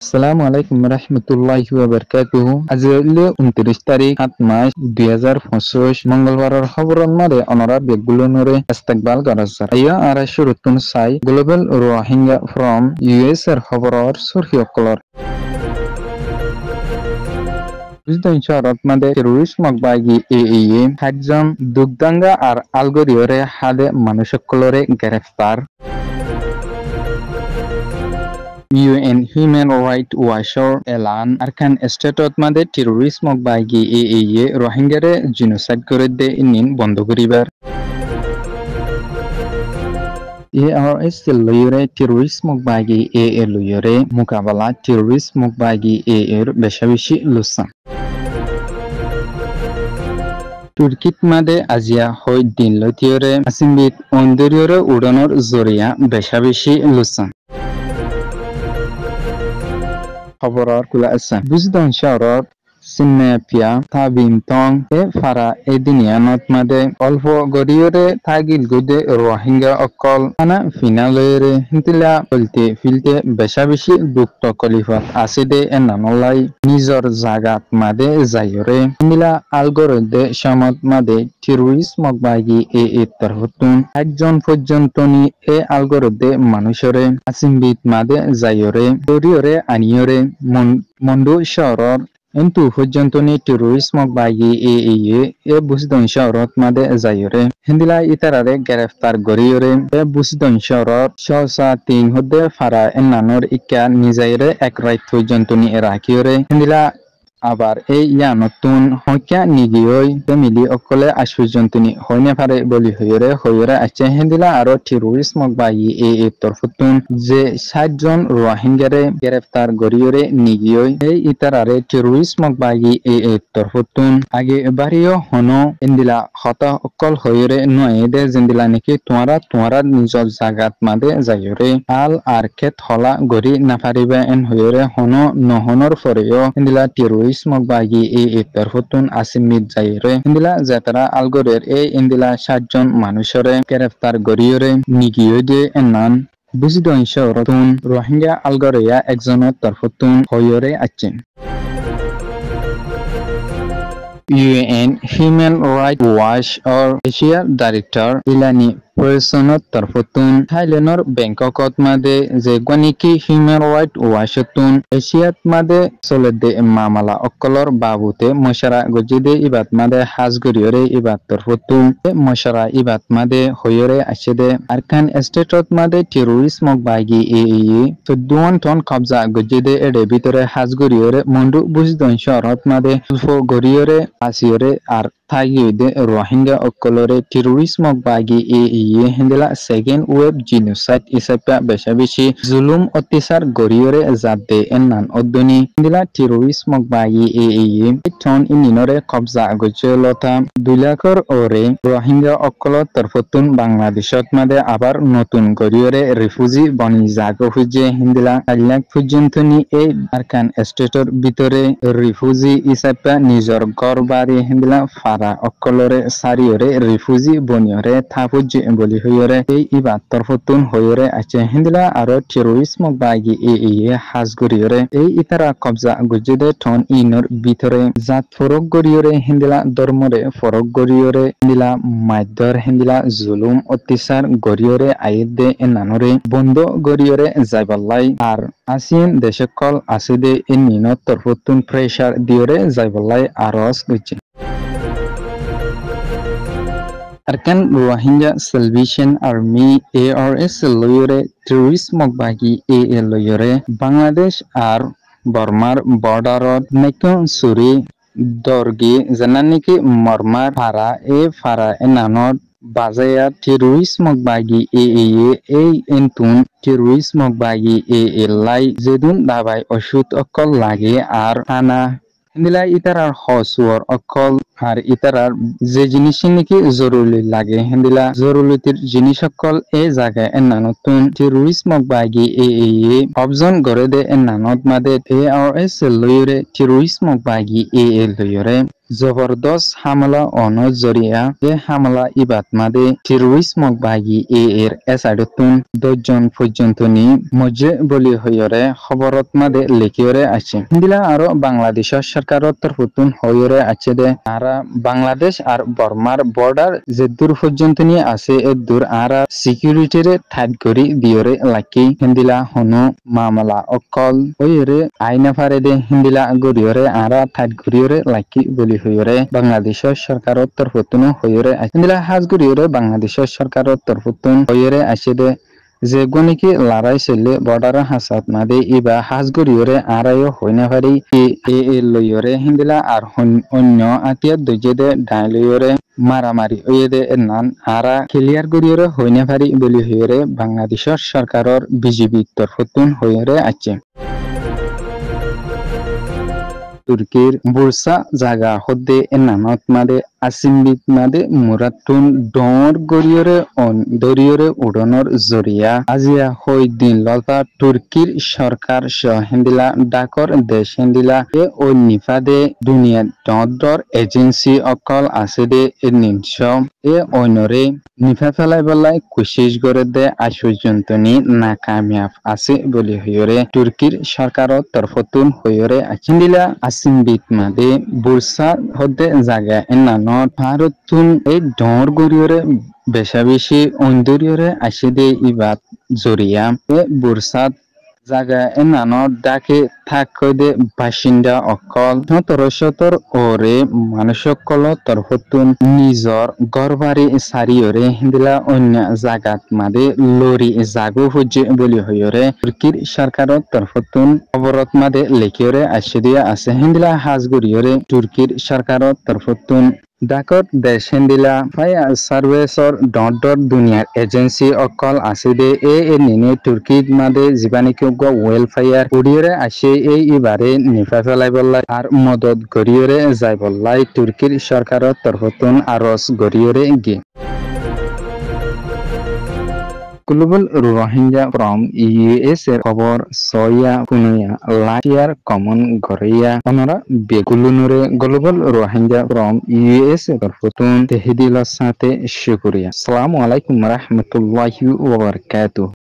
আসসালামু আলাইকুম রহমতুল্লাহি ওয়া বারাকাতুহু। আজি হইল 29 তারিখ 7 মাস 2025 মঙ্গলবারের খবরের মারে অনরা বেগুলোনরে ইস্তেকবাল করাছে। আইয়া আর শুরুতুন সাই গ্লোবাল রোহিঙ্গা ফ্রম ইউএস এর খবরের সুরহিয়কলর শহরত মাদে টেরোরিস্ট মকবাগি এএইএ 60 জন দুগদাঙ্গা আর আলগরিয়রে হাদে মানুষকলরে গ্রেফতার। UN Human Rights Watcher এলান আরকান স্টেটত মাদে টেরোরিস্ট মকবাগি এএইএ রোহিঙ্গারে জিনোসাইড করে দে ইনিন বন্ধ করিবার। ARS লয়রে টেরোরিস্ট মকবাগি এএ লয়রে মোকাবেলা টেরোরিস্ট মকবাগি এএর বেশি লুসান। তুর্কিত মাদে আজিয়া হয় দিন লতিয়রে আসিমবিত অন্দরিয়রে উড়ানোর জরিয়া বেশি লুসান। খবরের কুলা আছে বুজদন শহরত সিন্নাপিয়া তাবিমতং এ ফারা এদিনিয়ানত মাদে অল্প গরিয়রে থাগিল গুদে রোহিঙ্গা অকল আনা ফিনালয়রে হিন্তিলা ফিলতে বেশি দুঃখ কলিফত আছে দে এনানলাই নিজর জাগাত মাদে যাইরে হিন্দিলা আলগরদে সমত মাদে টেরোরিস্ট মকবাগি এ তরহতুন একজন পর্যন্ত নি এ আলগরদে মানুষরে আসিমবিত মাদে যাইরে দরিয়রে আনিয়রে মন্ডু শহরর কিন্তু পর্যন্ত নি টেরোরিস্ট মকবাগি এ বুসদন শহরত মাদে যাইরে হিন্দিলা ইতারারে গ্রেফতার গরিয়রে এ বুসদন শহরত সহসা 3 হদে ফারা এনানোর ইকা নিজাইরে এক রাত পর্যন্ত নি রাখিয়রে হিন্দিলা আবার এই নতুন হত্যা নিগিয়ই মিলি অকলে আজ পর্যন্ত নি হইনে পারে বলি হইরে আছে হিন্দিলা আরো টেরোরিস্ট মকবাগি এ তরফতুন যে 60 জন রোহিঙ্গারে গ্রেফতার গরিয়রে নিগিয়ই এই ইতারারে টেরোরিস্ট মকবাগি এ তরফতুন আগে বাড়িও হনো হিন্দিলা হতা অকল হইরে নয় দে জিন্দিলা নাকি তোমারা নিজর জাগাত মাদে যাইরে আল আর খেত হলা গরি নাপারিবে এন হইরে হনো নহনর পরেও হিন্দিলা টেরোরিস্ট মকবাগি এ তরফতুন আসিমিত যাইরে হিন্দিলা যাতারা আলগরের এই ইন্দিলা 60 জন মানুষরে গ্রেফতার গরিয়রে নিগিয়ে দিয়ে এনান বুজদন শহরতুন রোহিঙ্গা আলগরিয়া একজনের তরফতুন হইরে আছেন। UN Human Rights Watch or Asia Director Ilani Personot তরফতুন থাইল্যান্ডর ব্যাংককত মাদে যে গনিকি হিউম্যান রাইট ওয়াশতুন এশিয়াত মাদে চলেদে মামলা অকলর বাবুতে মশারা গজিদে ইবাত মাদে হাজগরিয়রে ইবাত তরফতুন মশারা ইবাত মাদে হইরে আসেদে আরকান স্টেটত মাদে টেরোরিস্ট মকবাগি এ 14 টন কবজা গজিদে এডে ভিতরে হাজগরিয়রে মন্ডু বুজদন শহরত মাদে গরিয়রে আসিয়রে আর থাইয়ুদে রোহিঙ্গা অকলরে টেরোরিস্ট মকবাগি এ হিন্দিলা সেকেন্ড ওয়েব জিনোসাইড ইসাপা বেশি জুলুম অত্যাচার গরিয়রে জাদে এনান অদ্দনি হিন্দিলা টেরোরিস্ট মকবাগি এ টন ইনিনরে কবজা গজলতা 2 লাখর ওরে রোহিঙ্গা অকল তরফতুন বাংলাদেশত মাদে আবার নতুন গরিয়রে রিফিউজি বনি জাগো খুঁজে হিন্দিলা 4 লাখ পর্যন্ত নি এই আরকান স্টেটর ভিতরে রিফিউজি ইসাপা নিজর ঘর বাড়ি হিন্দিলা ফারা অকলরে সারিয়রে রিফিউজি বনিয়রে থাপুজি বলি হইরে এই ইবাত তরফতুন হইরে আছে হিন্দিলা আরো টেরোরিস্ট মকবাগি এ হাজগরিয়রে এই ইতারা কবজা গুজিদে টন ইনর ভিতরে জাত ফরক গরিয়রে হিন্দিলা ধর্মরে ফরক গরিয়রে হিন্দিলা মাধ্যর হিন্দিলা জুলুম অত্যাচার গরিয়রে আইদে এনানরে বন্ধ গরিয়রে যাইবাল্লাই আর আসিন দেশকল আসিদে ইনিনত তরফতুন প্রেসার দিয়রে যাইবাল্লাই আরস গুজি Arakan Rohingya Salvation Army ARS লয়রে টেরোরিস্ট মকবাগি এ লয়রে বাংলাদেশ আর বর্মার বর্ডারত নেকন সুরি দর্গি জানানিকি মরমার ফারা এনানত বাজায়া টেরোরিস্ট মকবাগি এ এই এন্তুন টেরোরিস্ট মকবাগি এ লাই যেদুন দাবাই ওষুধ অকল লাগে আর আনা হিন্দিলা ইতারার হসুয়ার অকল আর ইতারার যে জিনিস নাকি জরুরি লাগে হিন্দিলা জরুরিতির জিনিস অকল এ জায়গায় এনানতুন টেরোরিস্ট মকবাগি এ অবজন গড়ে দে এনানত মাদে ARS লয়রে টেরোরিস্ট মকবাগি এ লয়রে জবরদস্ত হামলা অন জরিয়া এ হামলা ইবাদ মাদে টেরোরিজমক বাগি এর এসাইডতুন 10 জন পর্যন্ত নি মজ্জে বলি হইরে খবরত মাদে লেখিয়রে আছে হিন্দিলা আরো বাংলাদেশ সরকারত তরফতুন হইরে আছে দে আরা বাংলাদেশ আর বর্মার বর্ডার যে দূর পর্যন্ত নি আছে এ দূর আরা সিকিউরিটিরে ঠাট করি দিয়রে লাকি হিন্দিলা হনু মামলা অকল হইরে আইনা ফারে দে হিন্দিলা গরিয়রে আরা ঠাট গরিয়রে লাকি বলি হইরে বাংলাদেশ সরকারত তরফতুন হইরে হিন্দিলা হাজ গরিয়রে বাংলাদেশ সরকারত তরফতুন হইরে আছে দে যে গণিকি লড়াই চলে বর্ডার হাসাত মাদে ইবা হাজগরিয়রে আড়াইও হইনা পারি এ লইয়রে হিন্দিলা আর অন্য আতিয়া দজেদে ডাইলইয়রে মারামারি ওয়েদে নান আরা ক্লিয়ার গরিয়রে হইনা পারি বলি হইরে বাংলাদেশের সরকারের বিজেপি তরফতুন হইরে আছে তুর্কির বুরসা জাগা হদ্দে নামত মাদে আসিম্বিত মাদে মুরাতুন ডর দরিয়রে উড়নর জরিয়া আজিয়া হই দিন লতা তুর্কির সরকার হিন্দিলা ডাকর দেশ হিন্দিলা এ ও নিফাদে দুনিয়া ডর এজেন্সি অকল আছে দে এ নিমস এ অনরে নিফা ফেলাই বেলাই কোশিশ করে দে আশুজন্তনি নাকামিয়াব আছে বলি হইরে তুর্কির সরকারত তরফতুন হইরে হিন্দিলা আসিম্বিত মাদে বুরসা হদ্দে জাগা এনানত ভারতুন এই ডর গরিয়রে বেশা বেশি অন্দরিয়রে আসে দে ইবাদ জরিয়া এ বুরসাত জাগা এনানত ডাকে থাকদে বাসিন্দা অকল 1700 ওরে মানুষকল তরফতুন নিজর গরবারি সারিয়রে হিন্দিলা অন্য জাগাত মাদে লরি জাগো হুজে বলি হইরে তুর্কির সরকারত তরফতুন অবরত মাদে লেখিয়রে আসে দিয়া আছে হিন্দিলা হাজগরিয়রে তুর্কির সরকারত তরফতুন ডাকত দেশ হিন্দিলা ফায়া সার্ভেসর ডট দুনিয়ার এজেন্সি অকল আছে দে এ নিনে তুর্কিক মাদে জীবাণিকজ্ঞ ওয়েলফেয়ার উড়িয়রে আসে এই ইবারে নিফা ফেলাই বললাই আর মদত গরিয়রে যাই বললাই তুর্কির সরকারত তরফতুন আরস গরিয়রে গে গ্লোবাল রোহিঙ্গা ফ্রম ইউএস এর খবর সয়া কুনিয়া লাটিয়ার কমন গরিয়া অনরা বেগুলুনুরে গ্লোবাল রোহিঙ্গা ফ্রম ইউএস এর তরফতুন তেহিদিল সাথে শুকরিয়া আসসালামু আলাইকুম রাহমাতুল্লাহি ওয়া বারাকাতুহু